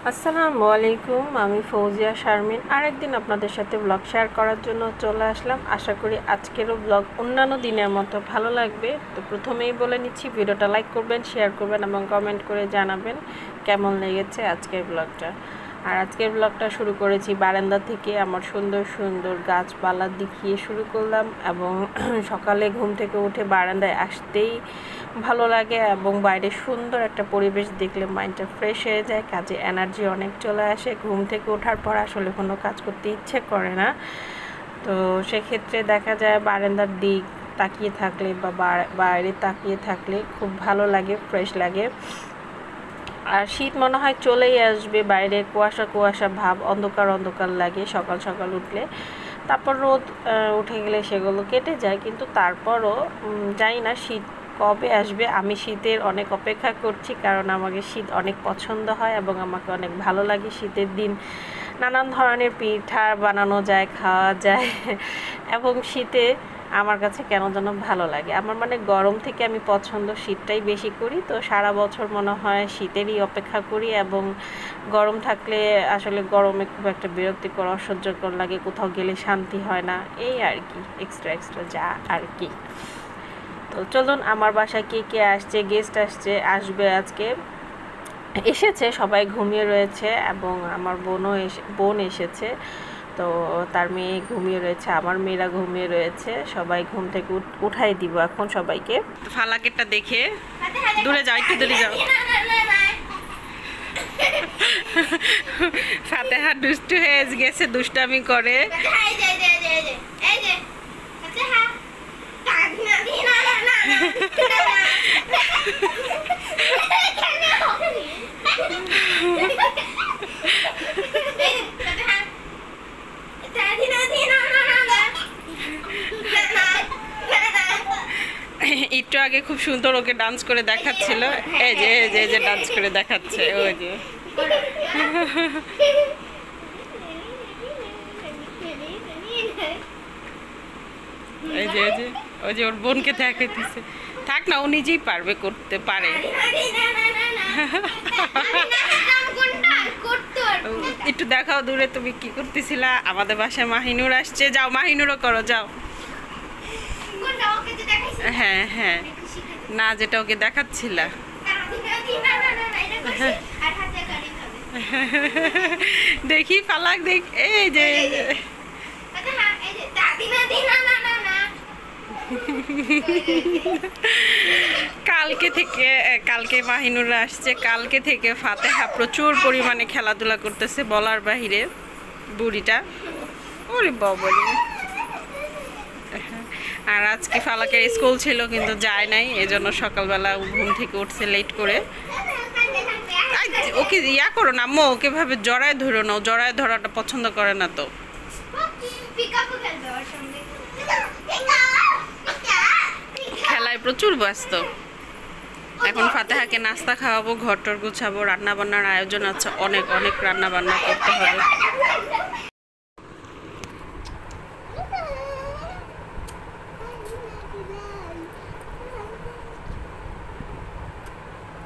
আসসালামু আলাইকুম, আমি ফৌজিয়া শারমিন আরেকদিন আপনাদের সাথে ব্লগ শেয়ার করার জন্য চলে আসলাম। আশা করি আজকেরও ব্লগ অন্যান্য দিনের মতো ভালো লাগবে। তো প্রথমেই বলে নিচ্ছি, ভিডিওটা লাইক করবেন, শেয়ার করবেন এবং কমেন্ট করে জানাবেন কেমন লেগেছে আজকের ব্লগটা। আর আজকের ব্লগটা শুরু করেছি বারান্দা থেকে। আমার সুন্দর সুন্দর গাছপালা দেখিয়ে শুরু করলাম এবং সকালে ঘুম থেকে উঠে বারান্দায় আসতেই ভালো লাগে এবং বাইরে সুন্দর একটা পরিবেশ দেখলে মাইন্ডটা ফ্রেশ হয়ে যায়, কাজে এনার্জি অনেক চলে আসে। ঘুম থেকে ওঠার পর আসলে কোনো কাজ করতে ইচ্ছে করে না, তো সেক্ষেত্রে দেখা যায় বারান্দার দিক তাকিয়ে থাকলে বা বাইরে তাকিয়ে থাকলে খুব ভালো লাগে, ফ্রেশ লাগে। আর শীত মনে হয় চলেই আসবে, বাইরে কুয়াশা কুয়াশা ভাব, অন্ধকার অন্ধকার লাগে সকাল সকাল উঠলে। তারপর রোদ উঠে গেলে সেগুলো কেটে যায়, কিন্তু তারপরও জানি না শীত কবে আসবে। আমি শীতের অনেক অপেক্ষা করছি, কারণ আমাকে শীত অনেক পছন্দ হয় এবং আমাকে অনেক ভালো লাগে। শীতের দিন নানান ধরনের পিঠা বানানো যায়, খাওয়া যায় এবং শীতে আমার কাছে কেন যেন ভালো লাগে। আমার মানে গরম থেকে আমি পছন্দ শীতটাই বেশি করি, তো সারা বছর মনে হয় শীতেরই অপেক্ষা করি। এবং গরম থাকলে আসলে গরমে খুব একটা বিরক্তিকর, অসহ্যকর লাগে, কোথাও গেলে শান্তি হয় না, এই আর কি, এক্সট্রা যা আর কি। তো চলুন, আমার বাসায় কে কে আসছে, গেস্ট আসবে আজকে, এসেছে, সবাই ঘুমিয়ে রয়েছে এবং আমার বোন এসেছে, তো তার মেয়ে ঘুমিয়ে রয়েছে, আমার মেয়েরা ঘুমিয়ে রয়েছে। সবাই ঘুম থেকে উঠাই দিব এখন সবাইকে। ফালাকেরটা দেখে দূরে যাও, একটু দূরে যাও। ফাতেহা দুষ্টু হয়ে গেছে, দুষ্টামি করে। একটু আগে খুব সুন্দর ওকে ডান্স করে দেখাচ্ছিল, এই যে ডান্স করে দেখাচ্ছে, ওই যে এই যে ওই যে ওর বোনকে দেখাইতেছে। থাক না, ও নিজেই পারবে, করতে পারে। একটু দেখাও দূরে তুমি কি করতেছিলা। আমাদের বাসায় মাহিনুর আসছে, যাও মাহিনুরও করো, যাও। হ্যাঁ হ্যাঁ, না যেটা ওকে দেখাচ্ছিল। দেখি ফালাক, দেখ, এই যে কালকে মাহিনুরা আসছে, কালকে থেকে ফাতেহা প্রচুর পরিমাণে খেলাধুলা করতেছে, বলার বাহিরে বুড়িটা। ওরে বাবারে। আর আজকে ফালাকের স্কুল ছিল কিন্তু যায় নাই, এজন্য সকালবেলা ঘুম থেকে উঠছে লেট করে। ওকে ইয়া করো না আম্মু, ওকে ভাবে জড়ায় ধরো না, জড়ায় ধরাটা পছন্দ করে না তো। খেলায় প্রচুর ব্যস্ত। এখন ফাতেহাকে নাস্তা খাওয়াবো, ঘরটর গুছাবো, রান্না বান্নার আয়োজন আছে, অনেক রান্না বান্না করতে হবে।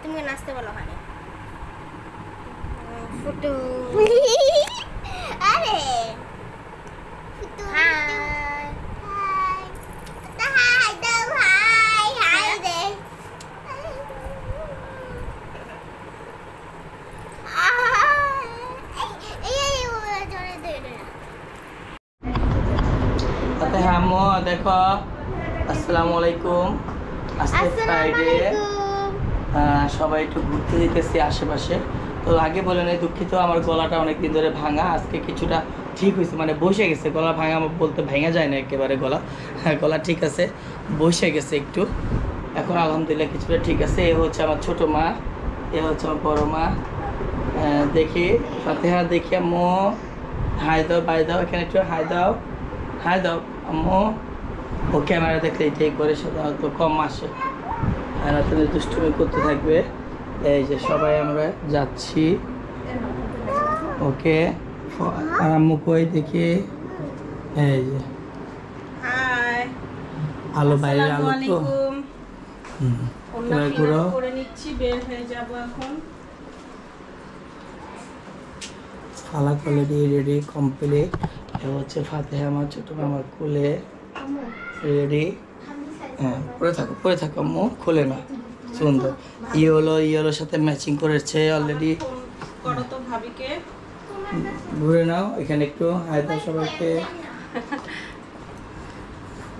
তুমি নাচতে বলো হয় ফুটু। আরে ফুটু, হাই হাই হাই দাও, হাই হাই দে। আম্মু দেখো, আসসালামু আলাইকুম। আজকে ফ্রাইডে, সবাই একটু ঘুরতে যেতেছি আশেপাশে। তো আগে বলে নেই, দুঃখিত, আমার গলাটা অনেকদিন ধরে ভাঙা, আজকে কিছুটা ঠিক হয়েছে, মানে বসে গেছে। গলা ভাঙা বলতে ভাঙা যায় না একেবারে, গলা ঠিক আছে, বসে গেছে একটু, এখন আলহামদুলিল্লাহ কিছুটা ঠিক আছে। এ হচ্ছে আমার ছোটো মা, এ হচ্ছে আমার বড়ো মা। দেখি ফাতেহা, দেখি আম্মু, হাই দাও, বাই দাও, এখানে একটু হাই দাও, হাই দাও আম্মু। ও ক্যামেরা দেখলে এটাই করে, সাধারণত কম আসে, আর আপনাদের দুষ্টুমি করতে থাকবে। এই যে সবাই আমরা যাচ্ছি, ওকে। আর আম্মু কই দেখি, এই যে আলো, বাইরে আলো তো। করে নিচ্ছি, বের হয়ে যাব এখন। ফালাক অলরেডি রেডি কমপ্লিট। এবার হচ্ছে ফাতেহা আমার ছোট মামার কোলে রেডি। হ্যাঁ পরে থাকো আম্মু, খুলে না, সুন্দর। ইয়েলোর সাথে ম্যাচিং করেছে অলরেডি। করো তো ভাবিকে ঘুরে নাও এখানে একটু, হাই দাও সবাইকে।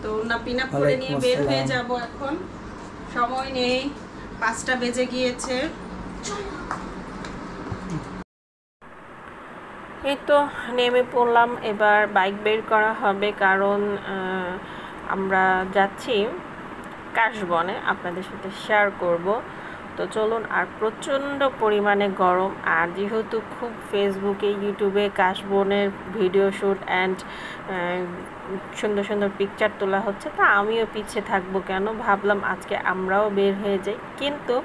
তো না পিনা করে নিয়ে বের হয়ে যাব এখন, সময় নেই, 5টা বেজে গিয়েছে। এই তো নেমে পড়লাম, এবার বাইক বের করা হবে কারণ আমরা যাচ্ছি কাশবনে, আপনাদের সাথে শেয়ার করব। তো চলুন। আর প্রচণ্ড পরিমাণে গরম, আর যেহেতু খুব ফেসবুকে ইউটিউবে কাশবনের ভিডিও শ্যুট অ্যান্ড সুন্দর সুন্দর পিকচার তোলা হচ্ছে, তা আমিও পিছিয়ে থাকবো কেন, ভাবলাম আজকে আমরাও বের হয়ে যাই। কিন্তু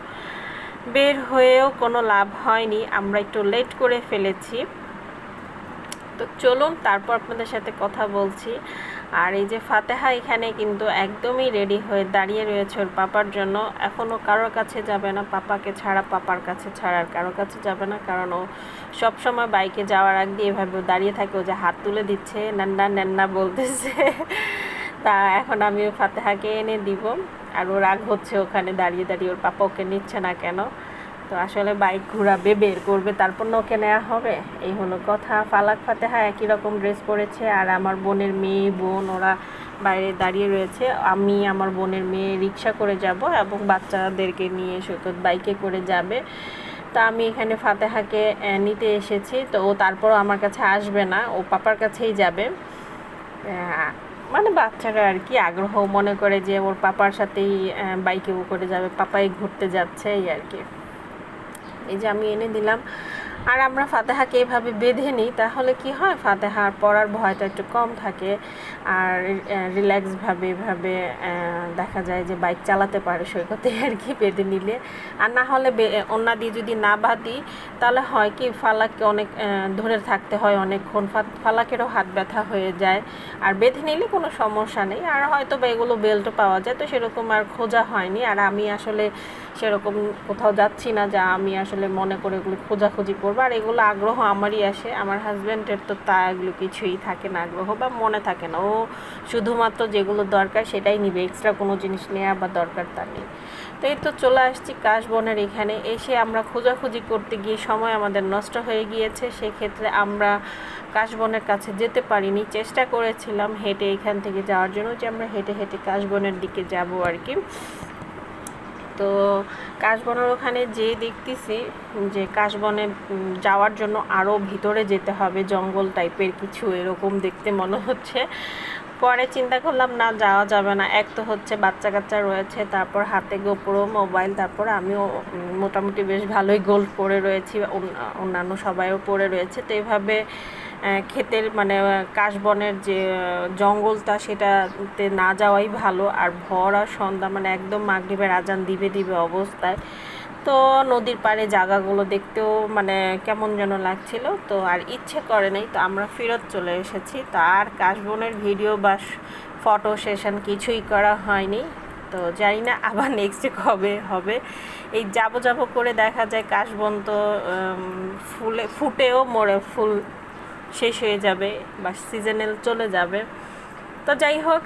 বের হয়েও কোনো লাভ হয়নি, আমরা একটু লেট করে ফেলেছি। তো চলুন তারপর আপনাদের সাথে কথা বলছি। আর এই যে ফাতেহা এখানে কিন্তু একদমই রেডি হয়ে দাঁড়িয়ে রয়েছে ওর পাপার জন্য। এখনও কারোর কাছে যাবে না, পাপাকে ছাড়া, পাপার কাছে ছাড়া আর কারোর কাছে যাবে না, কারণ ও সবসময় বাইকে যাওয়ার আগ দিয়ে এভাবে দাঁড়িয়ে থাকে, ও যে হাত তুলে দিচ্ছে, নান্না নান্না বলতেছে। তা এখন আমি ফাতেহাকে এনে দিব, আর ওর রাগ হচ্ছে ওখানে দাঁড়িয়ে দাঁড়িয়ে, ওর পাপা ওকে নিচ্ছে না কেন। তো আসলে বাইক ঘোরাবে, বের করবে, তারপর ওকে নেওয়া হবে, এই হলো কথা। ফালাক ফাতেহা একই রকম ড্রেস পরেছে, আর আমার বোনের মেয়ে বোন ওরা বাইরে দাঁড়িয়ে রয়েছে। আমি আমার বোনের মেয়ে রিক্সা করে যাব এবং বাচ্চাদেরকে নিয়ে সৈকত বাইকে করে যাবে। তা আমি এখানে ফাতেহাকে নিতে এসেছি, তো ও তারপরও আমার কাছে আসবে না, ও পাপার কাছেই যাবে। মানে বাচ্চারা আর কি আগ্রহ মনে করে যে ওর পাপার সাথেই বাইকে ও করে যাবে, পাপাই ঘুরতে যাচ্ছে, এই আর কি। এই যে আমি এনে দিলাম। আর আমরা ফাতেহাকে এভাবে বেঁধে নিই, তাহলে কি হয়, ফাতেহার পড়ার ভয়টা একটু কম থাকে, আর রিল্যাক্সভাবে এভাবে দেখা যায় যে বাইক চালাতে পারে সৈকতে আর কি, বেঁধে নিলে। আর না হলে ওন্না দিয়ে যদি না বাঁধি, তাহলে হয় কি ফালাককে অনেক ধরে থাকতে হয় অনেকক্ষণ, ফালাকেরও হাত ব্যথা হয়ে যায়। আর বেঁধে নিলে কোনো সমস্যা নেই। আর হয়তো বা এগুলো বেল্টও পাওয়া যায়, তো সেরকম আর খোঁজা হয়নি। আর আমি আসলে সেরকম কোথাও যাচ্ছি না যা আমি আসলে মনে করে এগুলো খোঁজাখুঁজি করবো। আর এগুলো আগ্রহ আমারই আসে, আমার হাজব্যান্ডের তো তা এগুলো কিছুই থাকে না, আগ্রহ বা মনে থাকে না। ও শুধুমাত্র যেগুলো দরকার সেটাই নিবে, এক্সট্রা কোনো জিনিস নেওয়া বা দরকার তার নেই। তো এই তো চলে আসছি কাশবনের এখানে। এসে আমরা খোঁজাখুঁজি করতে গিয়ে সময় আমাদের নষ্ট হয়ে গিয়েছে, সেক্ষেত্রে আমরা কাশবনের কাছে যেতে পারিনি। চেষ্টা করেছিলাম হেঁটে এখান থেকে যাওয়ার জন্য, যে আমরা হেঁটে হেঁটে কাশবনের দিকে যাব আর কি। তো কাশবনের ওখানে যেয়ে দেখতেছি যে কাশবনে যাওয়ার জন্য আরও ভিতরে যেতে হবে, জঙ্গল টাইপের কিছু এরকম দেখতে মনে হচ্ছে। পরে চিন্তা করলাম না, যাওয়া যাবে না। এক তো হচ্ছে বাচ্চা কাচ্চা রয়েছে, তারপর হাতে গোপ্রো মোবাইল, তারপর আমিও মোটামুটি বেশ ভালোই গোল্ড পরে রয়েছি, অন্যান্য সবাইও পরে রয়েছে। তো এইভাবে ক্ষেতের মানে কাশবনের যে জঙ্গলটা সেটাতে না যাওয়াই ভালো। আর ভোর আর সন্ধ্যা মানে একদম মাগরিবের আজান দিবে অবস্থায়, তো নদীর পাড়ে জায়গাগুলো দেখতেও মানে কেমন যেন লাগছিল, তো আর ইচ্ছে করে নাই। তো আমরা ফেরত চলে এসেছি। তো আর কাশবনের ভিডিও বা ফটো সেশন কিছুই করা হয়নি। তো জানি না আবার নেক্সটে কবে হবে। এই যাব করে দেখা যায় কাশবন তো ফুটেও মরে, ফুল শেষ হয়ে যাবে বা সিজনাল চলে যাবে। তো যাই হোক,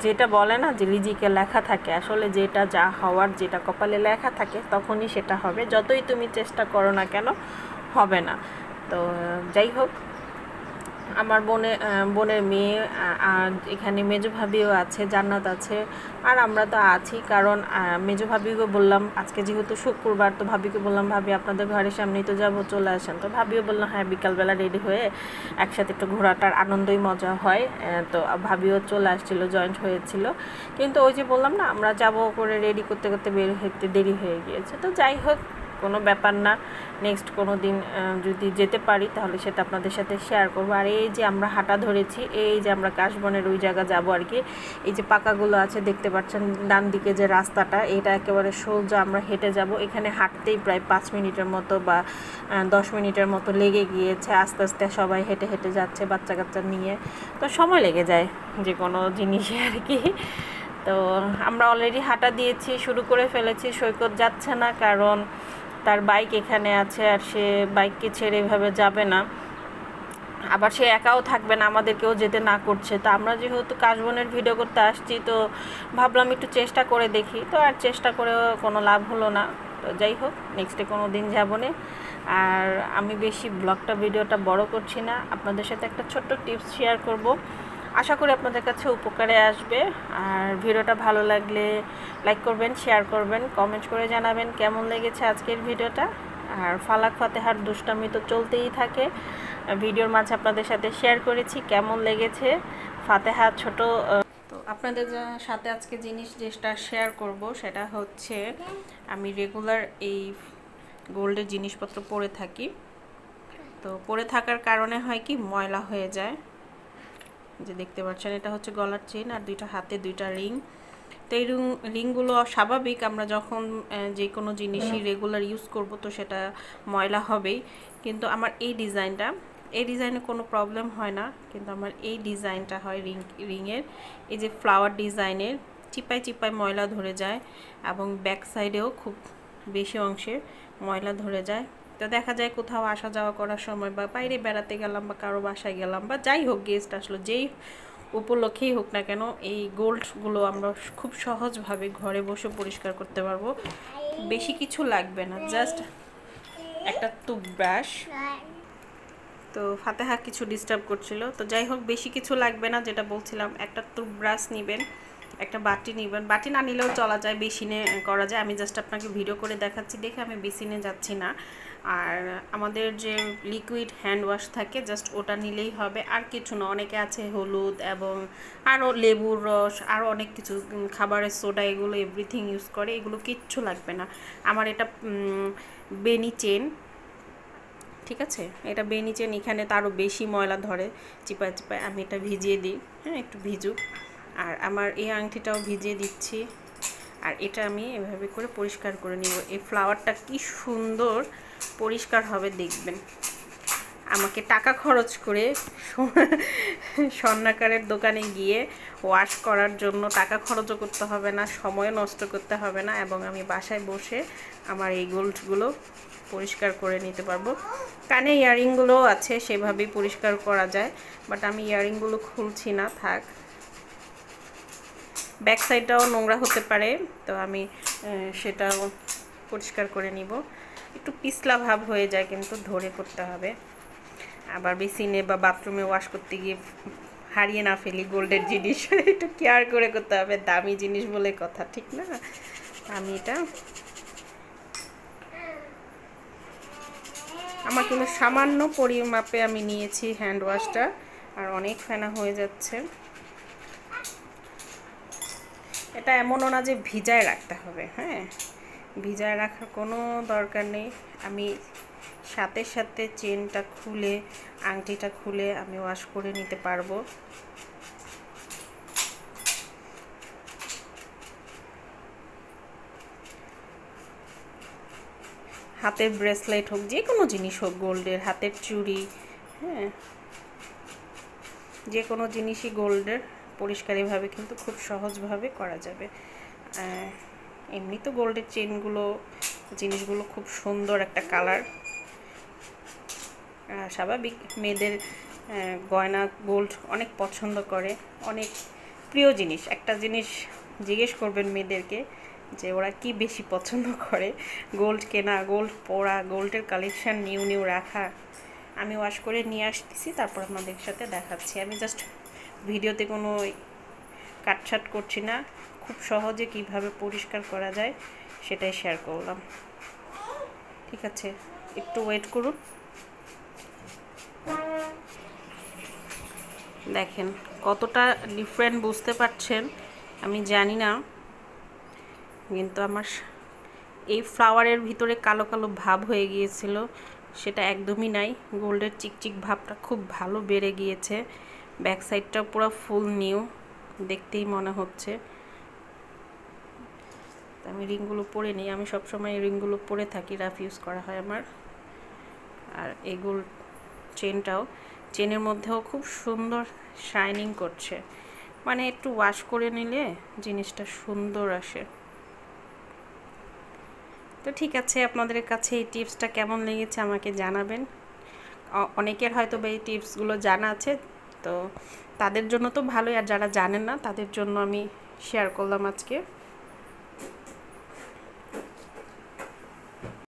যেটা বলে না যে রিজিকে লেখা থাকে, আসলে যেটা যা হওয়ার, যেটা কপালে লেখা থাকে তখনই সেটা হবে, যতই তুমি চেষ্টা করো না কেন হবে না। তো যাই হোক, আমার বোনের মেয়ে আর এখানে মেজো ভাবিও আছে, জান্নাত আছে, আর আমরা তো আছি। কারণ মেজো ভাবিকে বললাম আজকে যেহেতু শুক্রবার, তো ভাবিকে বললাম ভাবি আপনাদের ঘরের সামনেই তো যাবো, চলে আসেন। তো ভাবিও বললাম হ্যাঁ, বিকালবেলা রেডি হয়ে একসাথে একটু ঘোরাটার আনন্দই মজা হয়। তো ভাবিও চলে আসছিলো, জয়েন্ট হয়েছিল। কিন্তু ওই যে বললাম না, আমরা যাব করে রেডি করতে করতে বের হতে দেরি হয়ে গিয়েছে। তো যাই হোক, কোনো ব্যাপার না, নেক্সট কোনো দিন যদি যেতে পারি তাহলে সেটা আপনাদের সাথে শেয়ার করবো। আর এই যে আমরা হাঁটা ধরেছি, এই যে আমরা কাশবনের ওই জায়গা যাবো আর কি। এই যে পাকাগুলো আছে দেখতে পাচ্ছেন, ডান দিকে যে রাস্তাটা, এটা একেবারে সোজা আমরা হেঁটে যাব। এখানে হাঁটতেই প্রায় 5 মিনিটের মতো বা 10 মিনিটের মতো লেগে গিয়েছে। আস্তে আস্তে সবাই হেঁটে হেঁটে যাচ্ছে বাচ্চা কাচ্চা নিয়ে, তো সময় লেগে যায় যে কোনো জিনিসে আর কি। তো আমরা অলরেডি হাঁটা দিয়েছি, শুরু করে ফেলেছি। সৈকত যাচ্ছে না, কারণ তার বাইক এখানে আছে আর সে বাইককে ছেড়ে এভাবে যাবে না, আবার সে একাও থাকবে না, আমাদেরকেও যেতে না করছে। তো আমরা যেহেতু কাশবনের ভিডিও করতে আসছি, তো ভাবলাম একটু চেষ্টা করে দেখি। তো আর চেষ্টা করে কোনো লাভ হলো না। তো যাই হোক, নেক্সটে কোনো দিন যাব না। আর আমি বেশি ভিডিওটা বড় করছি না, আপনাদের সাথে একটা ছোট্ট টিপস শেয়ার করব, আশা করি আপনাদের কাছে উপকারে আসবে। আর ভিডিওটা ভালো লাগলে লাইক করবেন, শেয়ার করবেন, কমেন্ট করে জানাবেন কেমন লেগেছে আজকের ভিডিওটা। আর ফালাক ফাতেহার দুষ্টামি তো চলতেই থাকে, ভিডিওর মাঝে আপনাদের সাথে শেয়ার করেছি কেমন লেগেছে ফাতেহা ছোট। তো আপনাদের সাথে আজকে যেটা শেয়ার করব সেটা হচ্ছে, আমি রেগুলার এই গোল্ডের জিনিসপত্র পরে থাকি। তো পরে থাকার কারণে হয় কি, ময়লা হয়ে যায়। যে দেখতে পাচ্ছেন, এটা হচ্ছে গলার চেন আর দুইটা হাতে দুইটা রিং। তো এই রিংগুলো স্বাভাবিক, আমরা যখন যে কোনো জিনিসই রেগুলার ইউজ করব তো সেটা ময়লা হবেই। কিন্তু আমার এই ডিজাইনে কোনো প্রবলেম হয় না, কিন্তু আমার এই ডিজাইনটা হয় রিংয়ের এই যে ফ্লাওয়ার ডিজাইনের, চিপায় চিপায় ময়লা ধরে যায় এবং ব্যাক সাইডেও খুব বেশি অংশে ময়লা ধরে যায়। তো দেখা যায় কোথাও আসা যাওয়া করার সময় বা বাইরে বেড়াতে গেলাম বা কারো বাসায় গেলাম বা যাই হোক, গেস্ট আসলো, যেই উপলক্ষেই হোক না কেন, এই গোল্ডগুলো আমরা খুব সহজভাবে ঘরে বসে পরিষ্কার করতে পারবো। বেশি কিছু লাগবে না, জাস্ট একটা টুথব্রাশ। তো ফাতেহা কিছু ডিস্টার্ব করছিল, তো যাই হোক বেশি কিছু লাগবে না, যেটা বলছিলাম, একটা টুথব্রাশ নেবেন, একটা বাটি নেবেন, বাটি না নিলেও চলা যায়, বেসিনে করা যায়। আমি জাস্ট আপনাকে ভিডিও করে দেখাচ্ছি দেখে আমি বেসিনে যাচ্ছি না। আর আমাদের যে লিকুইড হ্যান্ড ওয়াশ থাকে, জাস্ট ওটা নিলেই হবে, আর কিছু না। অনেকে আছে হলুদ এবং আরও লেবুর রস, আরও অনেক কিছু, খাবারের সোডা, এগুলো এভরিথিং ইউজ করে, এগুলো কিচ্ছু লাগবে না। আমার এটা বেনি চেন, ঠিক আছে, এটা বেনি চেন, এখানে তারও বেশি ময়লা ধরে চিপায় চিপায়, আমি এটা ভিজিয়ে দিই, হ্যাঁ একটু ভিজুক। আর আমার এই আংটিটাও ভিজিয়ে দিচ্ছি, আর এটা আমি এভাবে করে পরিষ্কার করে নিব। এই ফ্লাওয়ারটা কি সুন্দর পরিষ্কার হবে দেখবেন। আমাকে টাকা খরচ করে স্বর্ণাকারের দোকানে গিয়ে ওয়াশ করার জন্য টাকা খরচও করতে হবে না, সময় নষ্ট করতে হবে না, এবং আমি বাসায় বসে আমার এই গোল্ডগুলো পরিষ্কার করে নিতে পারবো। কানে ইয়াররিংগুলোও আছে, সেভাবেই পরিষ্কার করা যায়, বাট আমি ইয়াররিংগুলো খুলছি না, থাক। ব্যাক সাইডটাও নোংরা হতে পারে, তো আমি সেটাও পরিষ্কার করে নিব। একটু পিছলা ভাব হয়ে যায়, কিন্তু ধরে করতে হবে। আবার বেসিনে বা বাথরুমে ওয়াশ করতে গিয়ে হারিয়ে না ফেলি গোল্ডের জিনিস, একটু কেয়ার করে করতে হবে, দামি জিনিস বলে কথা, ঠিক না? আমি এটা, আমার কিন্তু সামান্য পরিমাপে আমি নিয়েছি হ্যান্ড ওয়াশটা, আর অনেক ফেনা হয়ে যাচ্ছে। এটা এমনও না যে ভিজায় রাখতে হবে, হ্যাঁ, ভিজায় রাখার কোনো দরকার নেই। আমি সাথে সাথে চেনটা খুলে, আংটিটা খুলে আমি ওয়াশ করে নিতে পারবো। হাতের ব্রেসলেট হোক, যে কোনো জিনিস হোক, গোল্ডের হাতের চুড়ি, হ্যাঁ, যে কোনো জিনিসই গোল্ডের পরিষ্কার এভাবে কিন্তু খুব সহজভাবে করা যাবে। এমনি তো গোল্ডের চেনগুলো, জিনিসগুলো খুব সুন্দর একটা কালার, স্বাভাবিক মেয়েদের গয়না গোল্ড অনেক পছন্দ করে, অনেক প্রিয় জিনিস। একটা জিনিস জিজ্ঞেস করবেন মেয়েদেরকে যে ওরা কি বেশি পছন্দ করে, গোল্ড কেনা, গোল্ড পরা, গোল্ডের কালেকশান নিউ নিউ রাখা। আমি ওয়াশ করে নিয়ে আসতেছি, তারপর আপনাদের সাথে দেখাচ্ছি। আমি জাস্ট ভিডিওতে কোনো কাটছাট করছি না, খুব সহজে কিভাবে পরিষ্কার করা যায় সেটাই শেয়ার করলাম। ঠিক আছে, একটু ওয়েট করুন। দেখেন কতটা ডিফারেন্ট বুঝতে পারছেন আমি জানি না, কিন্তু আমার এই ফ্লাওয়ারের ভিতরে কালো কালো ভাব হয়ে গিয়েছিল, সেটা একদমই নাই। গোল্ডের চিকচিক ভাবটা খুব ভালো বেড়ে গিয়েছে। ব্যাক সাইডটা পুরো ফুল নিউ, দেখতেই মনে হচ্ছে। আমি রিংগুলো পরে নিই, আমি সবসময় এই রিংগুলো পরে থাকি, রাফ ইউজ করা হয় আমার। আর এই গোল্ড চেনটাও, চেনের মধ্যেও খুব সুন্দর শাইনিং করছে, মানে একটু ওয়াশ করে নিলে জিনিসটা সুন্দর আসে। তো তো ঠিক আছে, আপনাদের কাছে এই টিপসটা কেমন লেগেছে আমাকে জানাবেন। অনেকের হয়তো বা এই টিপসগুলো জানা আছে, তো তাদের জন্য তো ভালোই, আর যারা জানেন না তাদের জন্য আমি শেয়ার করলাম আজকে।